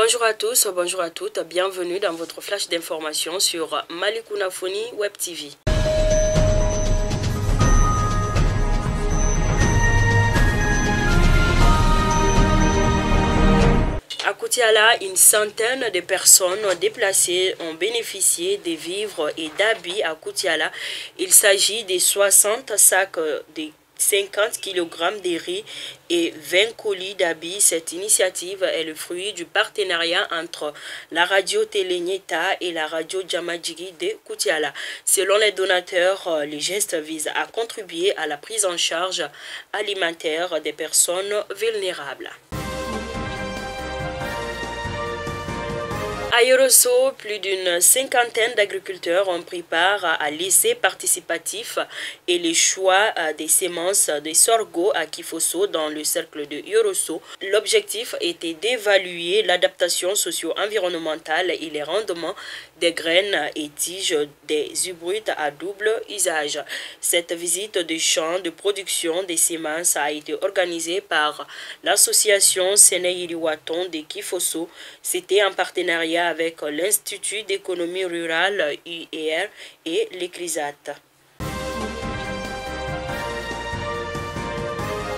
Bonjour à tous, bonjour à toutes, bienvenue dans votre flash d'information sur Malikounda Foni Web TV. À Koutiala, une centaine de personnes déplacées ont bénéficié des vivres et d'habits à Koutiala. Il s'agit de 60 sacs de 50 kg de riz et 20 colis d'habits. Cette initiative est le fruit du partenariat entre la radio Télénieta et la radio Djamadjigi de Koutiala. Selon les donateurs, les gestes visent à contribuer à la prise en charge alimentaire des personnes vulnérables. À Yorosso, plus d'une cinquantaine d'agriculteurs ont pris part à l'essai participatif et les choix des semences de sorgho à Kifosso dans le cercle de Yorosso. L'objectif était d'évaluer l'adaptation socio-environnementale et les rendements des graines et tiges des hybrides à double usage. Cette visite de champs de production des semences a été organisée par l'association Séné-Iriwaton de Kifosso. C'était en partenariat avec l'Institut d'économie rurale UER et l'ECRISAT.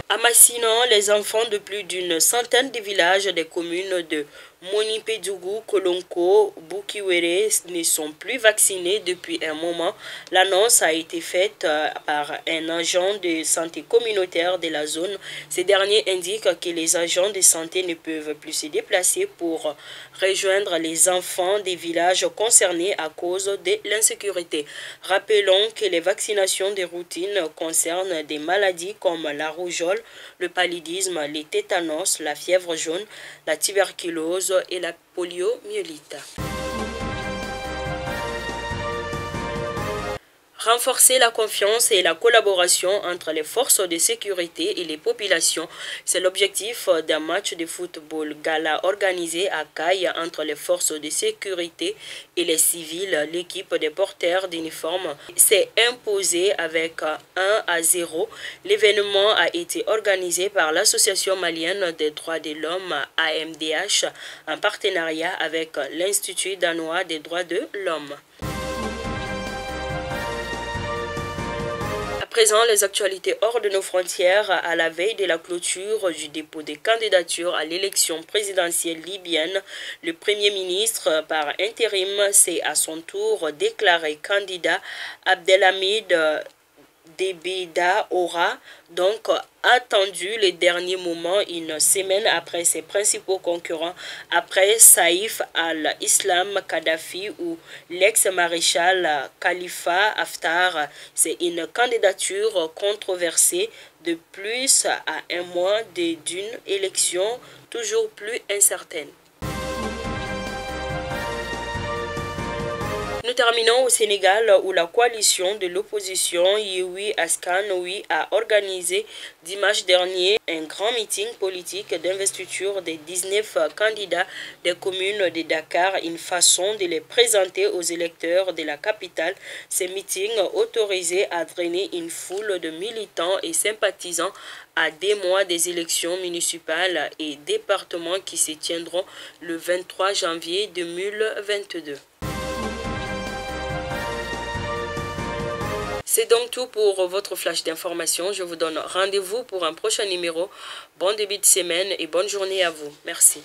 À Massinan, les enfants de plus d'une centaine de villages des communes de Monipédougou, Kolonko, Boukiwere ne sont plus vaccinés depuis un moment. L'annonce a été faite par un agent de santé communautaire de la zone. Ces derniers indiquent que les agents de santé ne peuvent plus se déplacer pour rejoindre les enfants des villages concernés à cause de l'insécurité. Rappelons que les vaccinations de routine concernent des maladies comme la rougeole, le paludisme, les tétanos, la fièvre jaune, la tuberculose et la poliomyélite. Renforcer la confiance et la collaboration entre les forces de sécurité et les populations, c'est l'objectif d'un match de football gala organisé à Caille entre les forces de sécurité et les civils. L'équipe des porteurs d'uniformes s'est imposée avec 1-0. L'événement a été organisé par l'Association malienne des droits de l'homme AMDH en partenariat avec l'Institut danois des droits de l'homme. À présent, les actualités hors de nos frontières. À la veille de la clôture du dépôt des candidatures à l'élection présidentielle libyenne, le Premier ministre par intérim s'est à son tour déclaré candidat. Abdelhamid Debida aura donc attendu les derniers moments, une semaine après ses principaux concurrents, après Saïf al-Islam Kadhafi ou l'ex-maréchal Khalifa Haftar. C'est une candidature controversée de plus à un mois d'une élection toujours plus incertaine. Nous terminons au Sénégal où la coalition de l'opposition Yewwi Askan Wi a organisé dimanche dernier un grand meeting politique d'investiture des 19 candidats des communes de Dakar, une façon de les présenter aux électeurs de la capitale. Ces meetings autorisés à drainer une foule de militants et sympathisants à des mois des élections municipales et départements qui se tiendront le 23 janvier 2022. C'est donc tout pour votre flash d'information. Je vous donne rendez-vous pour un prochain numéro. Bon début de semaine et bonne journée à vous. Merci.